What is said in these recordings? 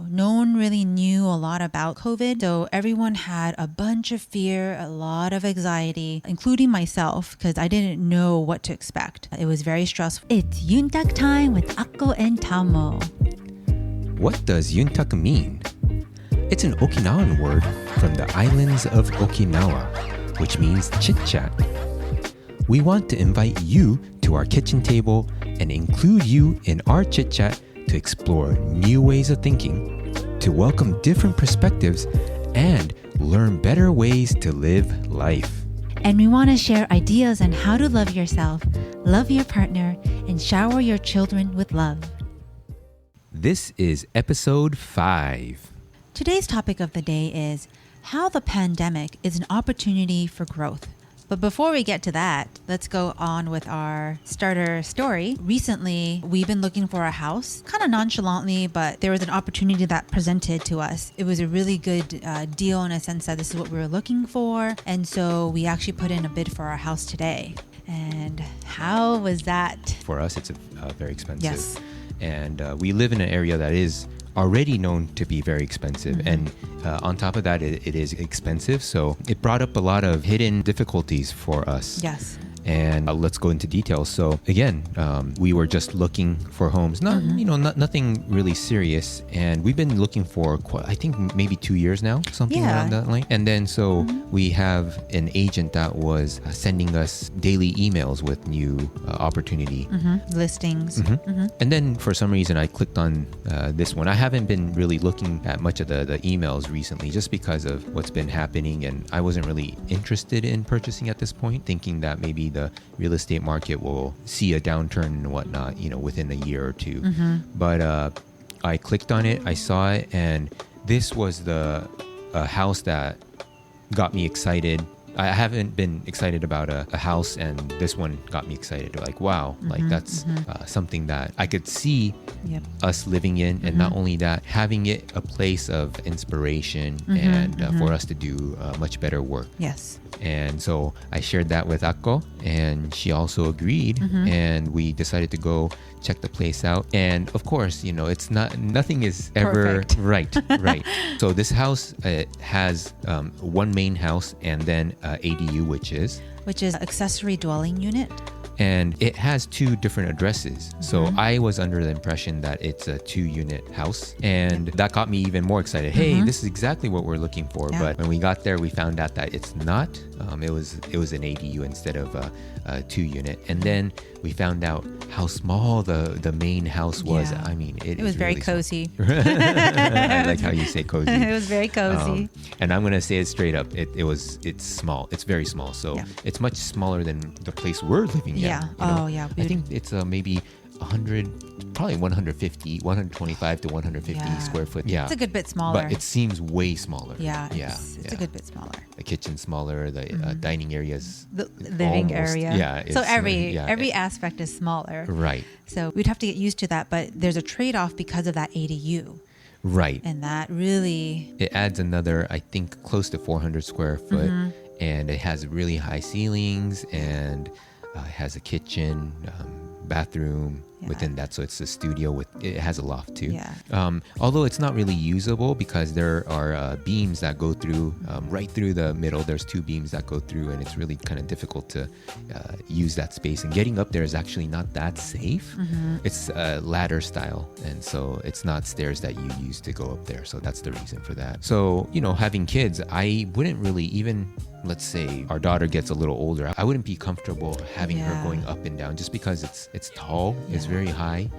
No one really knew a lot about COVID, so everyone had a bunch of fear, a lot of anxiety, including myself, because I didn't know what to expect. It was very stressful. It's Yuntaku Time with Akko and Tamo. What does Yuntaku mean? It's an Okinawan word from the islands of Okinawa, which means chit-chat. We want to invite you to our kitchen table and include you in our chit-chat to explore new ways of thinking, to welcome different perspectives, and learn better ways to live life. And we want to share ideas on how to love yourself, love your partner, and shower your children with love. This is episode 5. Today's topic of the day is how the pandemic is an opportunity for growth. But before we get to that, let's go on with our starter story. Recently, we've been looking for a house, kind of nonchalantly, but there was an opportunity that presented to us. It was a really good deal in a sense that this is what we were looking for. And so we actually put in a bid for our house today. And how was that? For us, it's very expensive. Yes. And we live in an area that is already known to be very expensive. Mm-hmm. And on top of that, it is expensive. So it brought up a lot of hidden difficulties for us. Yes. And let's go into details. So again, we were just looking for homes, nothing really serious. And we've been looking for, I think maybe 2 years now, something around that line. And then we have an agent that was sending us daily emails with new opportunity listings. And then for some reason, I clicked on this one. I haven't been really looking at much of the emails recently just because of what's been happening. And I wasn't really interested in purchasing at this point, thinking that maybe the real estate market will see a downturn and whatnot, within a year or two. But I clicked on it, I saw it, and this was the house that got me excited. I haven't been excited about a house, and this one got me excited. Like, wow, like that's something that I could see us living in. And not only that, having it a place of inspiration and for us to do much better work. Yes. And so I shared that with Akko, and she also agreed, and we decided to go check the place out. And of course, nothing is ever perfect. Right. So this house has one main house and then ADU, which is accessory dwelling unit. And it has 2 different addresses. So I was under the impression that it's a 2-unit house. And that got me even more excited. Hey, this is exactly what we're looking for. Yeah. But when we got there, we found out that it's not. It was an ADU instead of a 2-unit. And then we found out how small the main house was. Yeah. I mean, it was very really cozy. I like how you say cozy. It was very cozy. And I'm going to say it straight up. It's small. It's very small. So it's much smaller than the place we're living in. Yeah. I think it's maybe 100, probably 125 to 150 square foot. Yeah. It's a good bit smaller. But it seems way smaller. Yeah. It's a good bit smaller. The kitchen's smaller, the dining areas. The living area. Yeah. So every aspect is smaller. Right. So we'd have to get used to that, but there's a trade-off because of that ADU. Right. And that really... It adds another, I think, close to 400 square foot. And it has really high ceilings, and it has a kitchen, bathroom within that. So it's a studio it has a loft too. Yeah. Although it's not really usable because there are beams that go through right through the middle. There's 2 beams that go through, and it's really kind of difficult to use that space. And getting up there is actually not that safe. It's ladder style, and so it's not stairs that you use to go up there. So that's the reason for that. So, having kids, I wouldn't really even... Let's say our daughter gets a little older, I wouldn't be comfortable having her going up and down just because it's tall, it's very high.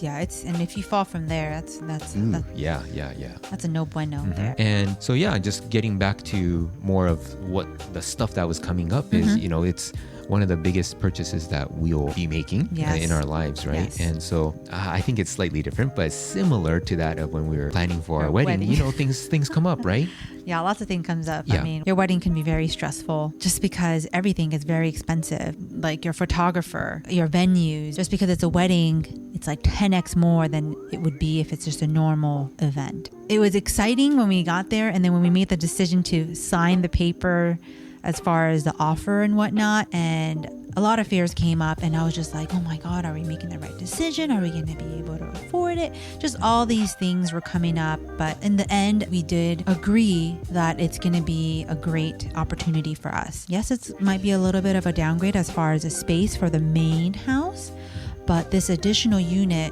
And if you fall from there, that's That's a no bueno there. And so just getting back to more of what the stuff that was coming up is, it's one of the biggest purchases that we'll be making in our lives, right? Yes. And so I think it's slightly different, but similar to that of when we were planning for our wedding. Things come up, right? Yeah, lots of things comes up. Yeah. I mean, your wedding can be very stressful just because everything is very expensive. Like your photographer, your venues, just because it's a wedding, it's like 10x more than it would be if it's just a normal event. It was exciting when we got there, and then when we made the decision to sign the paper as far as the offer and whatnot, and a lot of fears came up, and I was just like, oh my God, are we making the right decision? Are we going to be able to afford it? Just all these things were coming up. But in the end, we did agree that it's going to be a great opportunity for us. Yes, it might be a little bit of a downgrade as far as a space for the main house, but this additional unit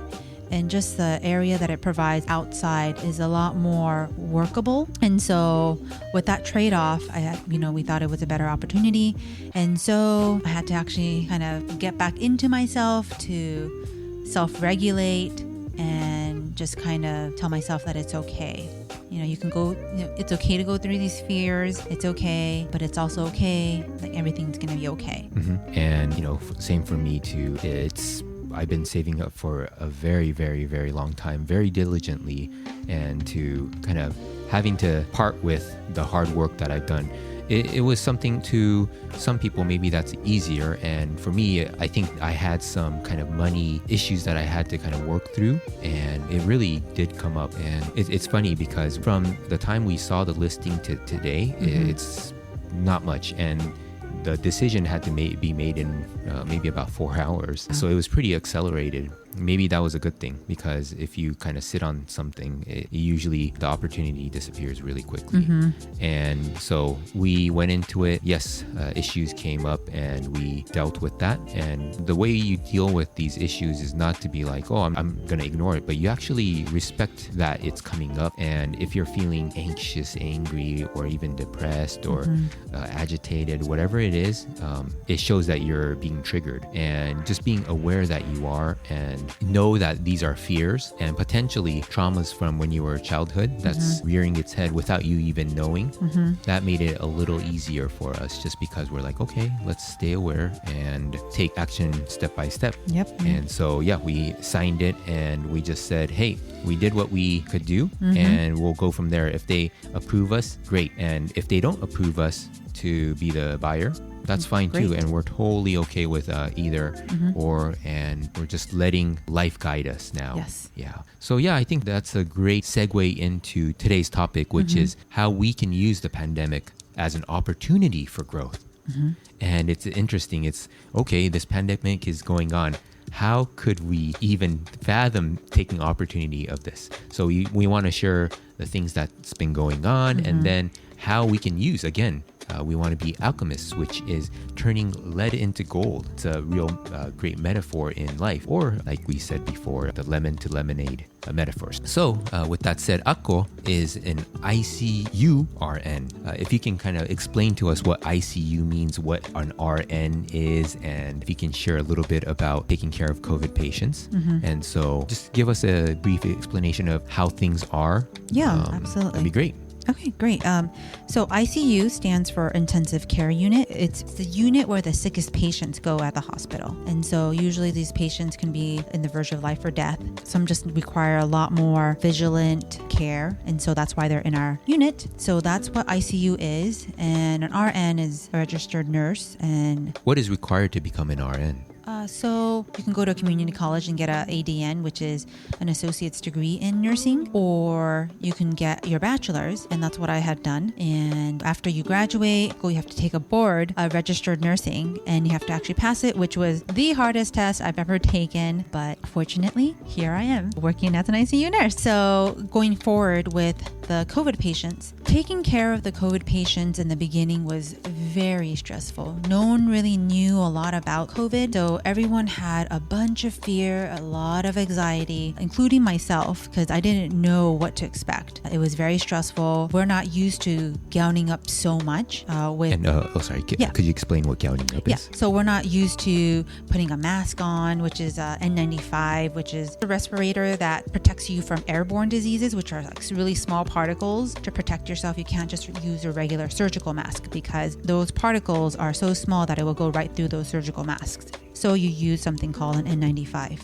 and just the area that it provides outside is a lot more workable. And so with that trade-off, we thought it was a better opportunity. And so I had to actually kind of get back into myself to self-regulate and just kind of tell myself that it's okay. You can go, it's okay to go through these fears. It's okay, but it's also okay. Like everything's going to be okay. Mm-hmm. And, same for me too. I've been saving up for a very, very, very long time, very diligently, and to kind of having to part with the hard work that I've done. It was something to some people, maybe that's easier. And for me, I think I had some kind of money issues that I had to kind of work through. And it really did come up. And it's funny because from the time we saw the listing to today, it's not much. And the decision had to be made in maybe about 4 hours. So it was pretty accelerated. Maybe that was a good thing, because if you kind of sit on something, usually the opportunity disappears really quickly. And so we went into it. Yes, issues came up and we dealt with that. And the way you deal with these issues is not to be like, oh, I'm going to ignore it, but you actually respect that it's coming up. And if you're feeling anxious, angry, or even depressed or agitated, whatever it is, it shows that you're being triggered. And just being aware that you are, and know that these are fears and potentially traumas from when you were a childhood that's rearing its head without you even knowing. That made it a little easier for us, just because we're like, okay, let's stay aware and take action step by step. And so we signed it, and we just said, hey, we did what we could do, and we'll go from there. If they approve us, great. And if they don't approve us to be the buyer, that's fine too. And we're totally okay with either or, and we're just letting life guide us now. Yes. Yeah. So I think that's a great segue into today's topic, which is how we can use the pandemic as an opportunity for growth. And it's interesting. It's okay, this pandemic is going on. How could we even fathom taking opportunity of this? So we want to share the things that's been going on, and then how we can use, again, we want to be alchemists, which is turning lead into gold. It's a real great metaphor in life, or like we said before, the lemon to lemonade metaphors. So with that said, Akko is an ICU RN. If you can kind of explain to us what ICU means, what an RN is, and if you can share a little bit about taking care of COVID patients. And so just give us a brief explanation of how things are. Yeah, absolutely. That'd be great. Okay, great. So ICU stands for Intensive Care Unit. It's the unit where the sickest patients go at the hospital. And so usually these patients can be in the verge of life or death. Some just require a lot more vigilant care. And so that's why they're in our unit. So that's what ICU is. And an RN is a registered nurse. And what is required to become an RN? So you can go to a community college and get an ADN, which is an associate's degree in nursing, or you can get your bachelor's, and that's what I had done. And after you graduate, you have to take a board of registered nursing, and you have to actually pass it, which was the hardest test I've ever taken. But fortunately, here I am working as an ICU nurse. So going forward with the COVID patients, taking care of the COVID patients in the beginning was very stressful. No one really knew a lot about COVID. So everyone had a bunch of fear, a lot of anxiety, including myself, because I didn't know what to expect. It was very stressful. We're not used to gowning up so much. Could you explain what gowning up is? So we're not used to putting a mask on, which is N95, which is a respirator that protects you from airborne diseases, which are like really small particles. To protect yourself, you can't just use a regular surgical mask, because those particles are so small that it will go right through those surgical masks. So you use something called an N95.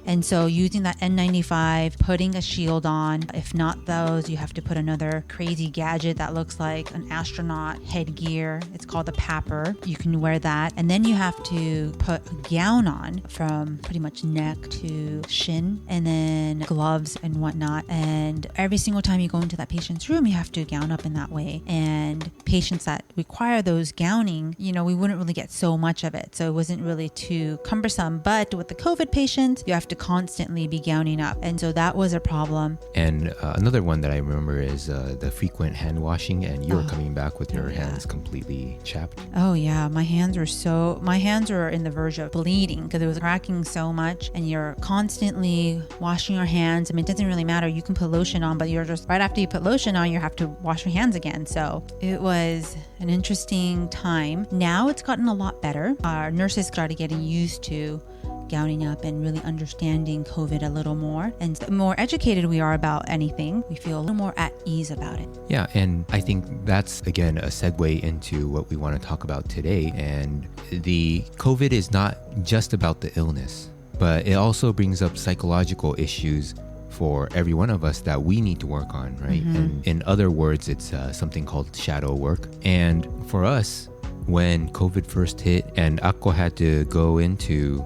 And so using that N95, putting a shield on. If not those, you have to put another crazy gadget that looks like an astronaut headgear. It's called the papper. You can wear that. And then you have to put a gown on from pretty much neck to shin, and then gloves and whatnot. And every single time you go into that patient's room, you have to gown up in that way. And patients that require those gowning, we wouldn't really get so much of it. So it wasn't really too cumbersome. But with the COVID patients, you have to constantly be gowning up. And so that was a problem. And another one that I remember is the frequent hand washing, and you were coming back with your hands completely chapped. Oh yeah, my hands were in the verge of bleeding because it was cracking so much, and you're constantly washing your hands. I mean, it doesn't really matter. You can put lotion on, but you're just right after you put lotion on, you have to wash your hands again. So it was an interesting time. Now it's gotten a lot better. Our nurses started getting used to gowning up and really understanding COVID a little more. And the more educated we are about anything, we feel a little more at ease about it. Yeah, and I think that's, again, a segue into what we want to talk about today. And the COVID is not just about the illness, but it also brings up psychological issues for every one of us that we need to work on, right? And in other words, it's something called shadow work. And for us, when COVID first hit and Akko had to go into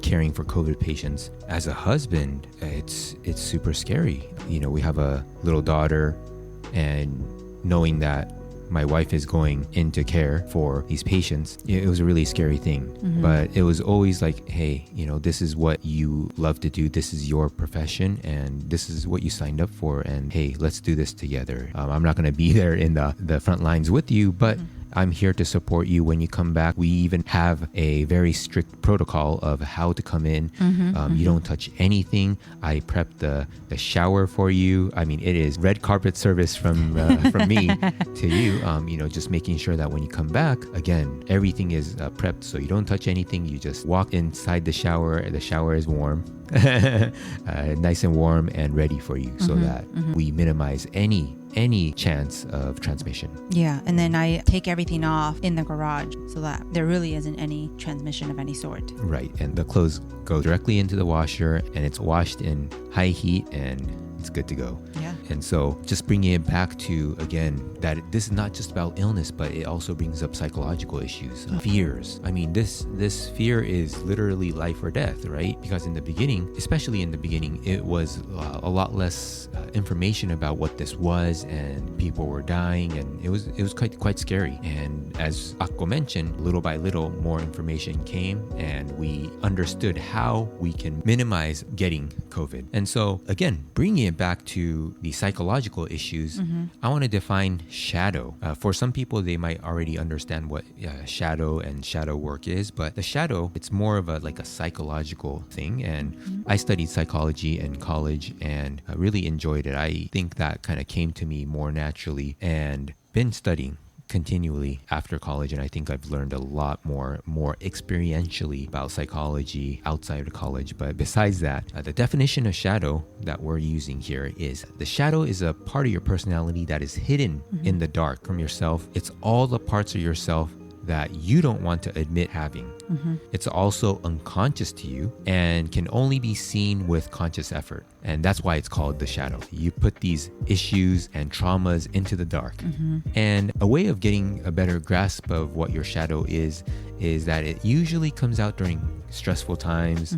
caring for COVID patients, as a husband, it's super scary. We have a little daughter, and knowing that my wife is going into care for these patients, it was a really scary thing. But it was always like, hey, this is what you love to do. This is your profession, and this is what you signed up for. And hey, let's do this together. I'm not going to be there in the front lines with you, but I'm here to support you when you come back. We even have a very strict protocol of how to come in. You don't touch anything. I prep the shower for you. I mean, it is red carpet service from me to you. Just making sure that when you come back, again, everything is prepped, so you don't touch anything. You just walk inside the shower. The shower is warm. Nice and warm and ready for you, so that we minimize any chance of transmission. Yeah, and then I take everything off in the garage so that there really isn't any transmission of any sort. Right, and the clothes go directly into the washer, and it's washed in high heat, and it's good to go. Yeah. And so just bringing it back to, again, that this is not just about illness, but it also brings up psychological issues, fears. I mean, this fear is literally life or death, right? Because in the beginning, especially in the beginning, it was a lot less information about what this was, and people were dying, and it was quite scary. And as Akko mentioned, little by little, more information came, and we understood how we can minimize getting COVID. And so, again, bringing it back to the psychological issues, I want to define shadow. For some people, they might already understand what shadow and shadow work is, but the shadow, it's more of a psychological thing. And I studied psychology in college and really enjoyed it. I think that kind of came to me more naturally, and been studying continually after college, and I think I've learned a lot more experientially about psychology outside of college. But besides that, the definition of shadow that we're using here is the shadow is a part of your personality that is hidden in the dark from yourself. It's all the parts of yourself that you don't want to admit having. It's also unconscious to you and can only be seen with conscious effort. And that's why it's called the shadow. You put these issues and traumas into the dark. And a way of getting a better grasp of what your shadow is that it usually comes out during stressful times,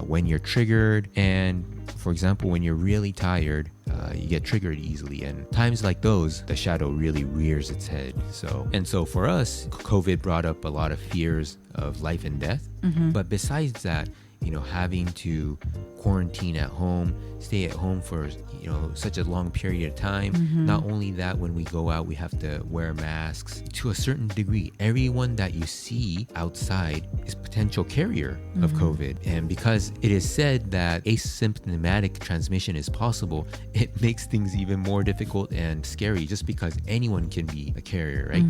when you're triggered, and for example, when you're really tired, you get triggered easily, and times like those, the shadow really rears its head. So for us, COVID brought up a lot of fears of life and death. But besides that, having to quarantine at home, stay at home for such a long period of time. Not only that, when we go out, we have to wear masks to a certain degree. Everyone that you see outside is potential carrier of COVID. And because it is said that asymptomatic transmission is possible, it makes things even more difficult and scary, just because anyone can be a carrier, right?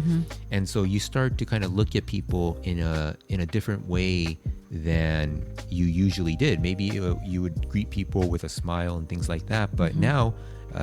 And so you start to kind of look at people in a different way than you usually did. Maybe you would greet people with a smile and things like that, but now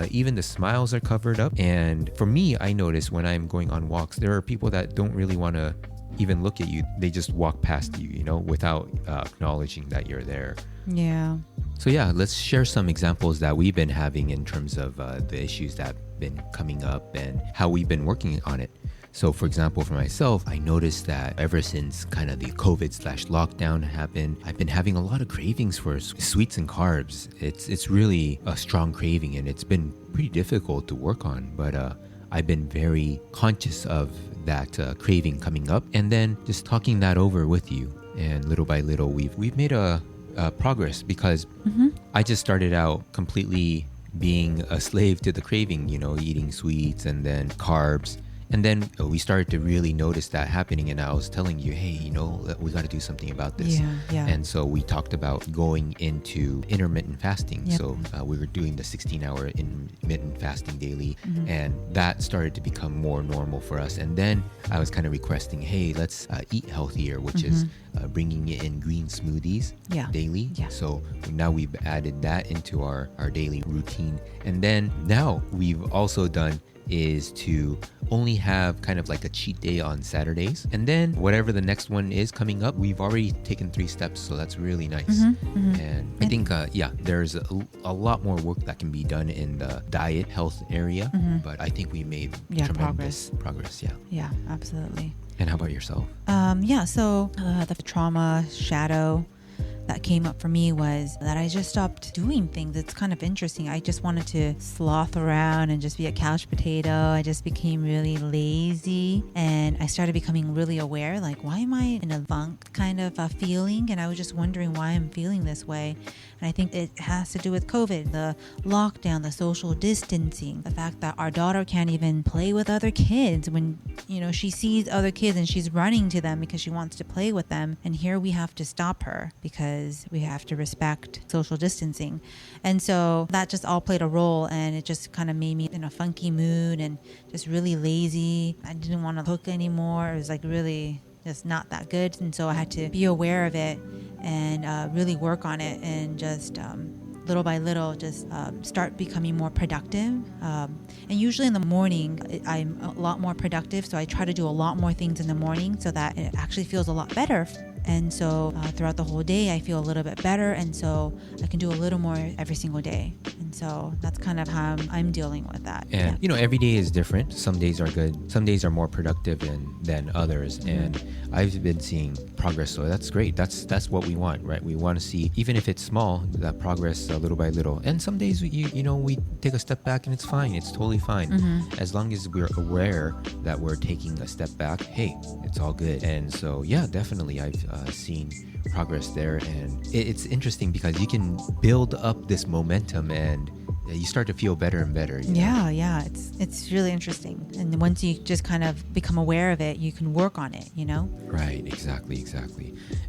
even the smiles are covered up. And for me, I notice when I'm going on walks, there are people that don't really want to even look at you. They just walk past you, you know, without acknowledging that you're there. Yeah. So yeah, let's share some examples that we've been having in terms of the issues that have been coming up and how we've been working on it. So for example, for myself, I noticed that ever since kind of the COVID/lockdown happened, I've been having a lot of cravings for sweets and carbs. It's really a strong craving, and it's been pretty difficult to work on, but I've been very conscious of that craving coming up, and then just talking that over with you. And little by little, we've made a progress, because I just started out completely being a slave to the craving, you know, eating sweets and then carbs. And then we started to really notice that happening, and I was telling you, hey, you know, we got to do something about this. Yeah. And so we talked about going into intermittent fasting. Yep. So we were doing the 16-hour intermittent fasting daily, and that started to become more normal for us. And then I was kind of requesting, hey, let's eat healthier, which is bringing in green smoothies daily. Yeah. So now we've added that into our daily routine. And then now we've also done is to only have kind of like a cheat day on Saturdays, and then whatever the next one is coming up, we've already taken 3 steps, so that's really nice. And I think there's a lot more work that can be done in the diet health area, but I think we made tremendous progress. Yeah, absolutely. And how about yourself? So the trauma shadow that came up for me was that I just stopped doing things. It's kind of interesting. I just wanted to sloth around and just be a couch potato. I just became really lazy, and I started becoming really aware, like, why am I in a funk kind of feeling? And I was just wondering why I'm feeling this way. And I think it has to do with COVID, the lockdown, the social distancing, the fact that our daughter can't even play with other kids when, you know, she sees other kids and she's running to them because she wants to play with them. And here we have to stop her because we have to respect social distancing. And so that just all played a role, and it just kind of made me in a funky mood and just really lazy. I didn't want to cook anymore. It was like really just not that good. And so I had to be aware of it and really work on it, and just little by little just start becoming more productive. And usually in the morning I'm a lot more productive, so I try to do a lot more things in the morning so that it actually feels a lot better. And so throughout the whole day I feel a little bit better, and so I can do a little more every single day. And so that's kind of how I'm dealing with that. And you know, every day is different. Some days are good, some days are more productive than others, and I've been seeing progress, so that's great. That's what we want, right? We want to see, even if it's small, that progress little by little. And some days you know, we take a step back and it's fine. It's totally fine. As long as we're aware that we're taking a step back, hey, it's all good. And so yeah, definitely I've seen progress there, and it's interesting because you can build up this momentum and you start to feel better and better. Yeah, it's really interesting. And once you just kind of become aware of it, you can work on it, you know? Right, exactly.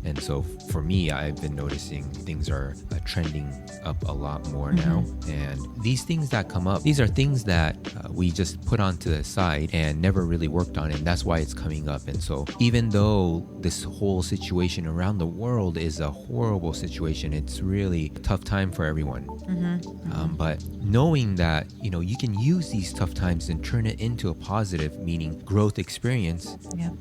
And so for me, I've been noticing things are trending up a lot more now. And these things that come up, these are things that we just put onto the side and never really worked on, and that's why it's coming up. And so even though this whole situation around the world is a horrible situation, it's really a tough time for everyone. But knowing that, you know, you can use these tough times and turn it into a positive, meaning growth experience,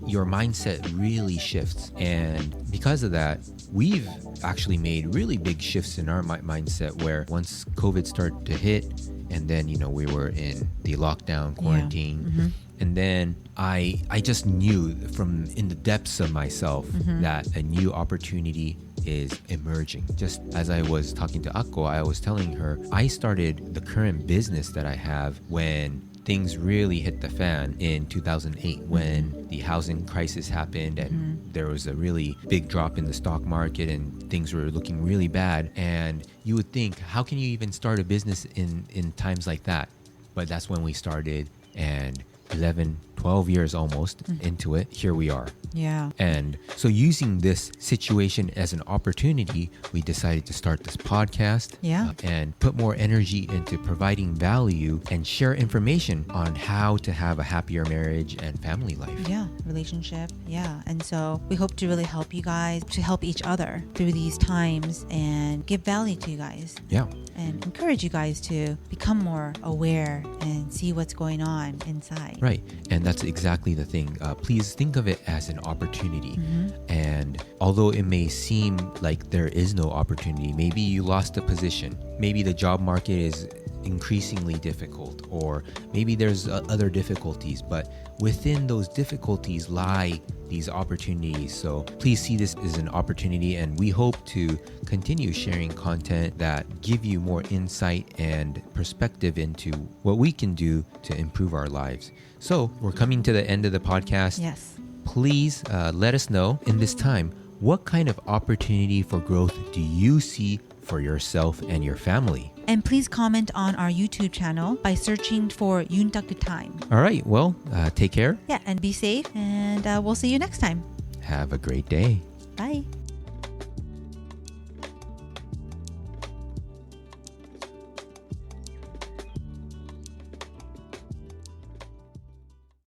your mindset really shifts. And because of that, we've actually made really big shifts in our mindset, where once COVID started to hit, and then, you know, we were in the lockdown, quarantine, and then I just knew from in the depths of myself that a new opportunity is emerging. Just as I was talking to Akko, I was telling her I started the current business that I have when things really hit the fan in 2008, when the housing crisis happened and there was a really big drop in the stock market and things were looking really bad. And you would think, how can you even start a business in times like that? But that's when we started, and 11, 12 years almost into it, here we are. Yeah. And so using this situation as an opportunity, we decided to start this podcast and put more energy into providing value and share information on how to have a happier marriage and family life. Yeah, relationship. Yeah. And so we hope to really help you guys, to help each other through these times and give value to you guys. Yeah. And encourage you guys to become more aware and see what's going on inside. Right. And that's exactly the thing. Please think of it as an opportunity. And although it may seem like there is no opportunity, maybe you lost a position, maybe the job market is increasingly difficult, or maybe there's other difficulties, but within those difficulties lie these opportunities. So please see this as an opportunity, and we hope to continue sharing content that give you more insight and perspective into what we can do to improve our lives. So we're coming to the end of the podcast. Yes. Please let us know in this time, what kind of opportunity for growth do you see for yourself and your family? And please comment on our YouTube channel by searching for Yuntaku Time. All right. Well, take care. Yeah, and be safe. And we'll see you next time. Have a great day. Bye.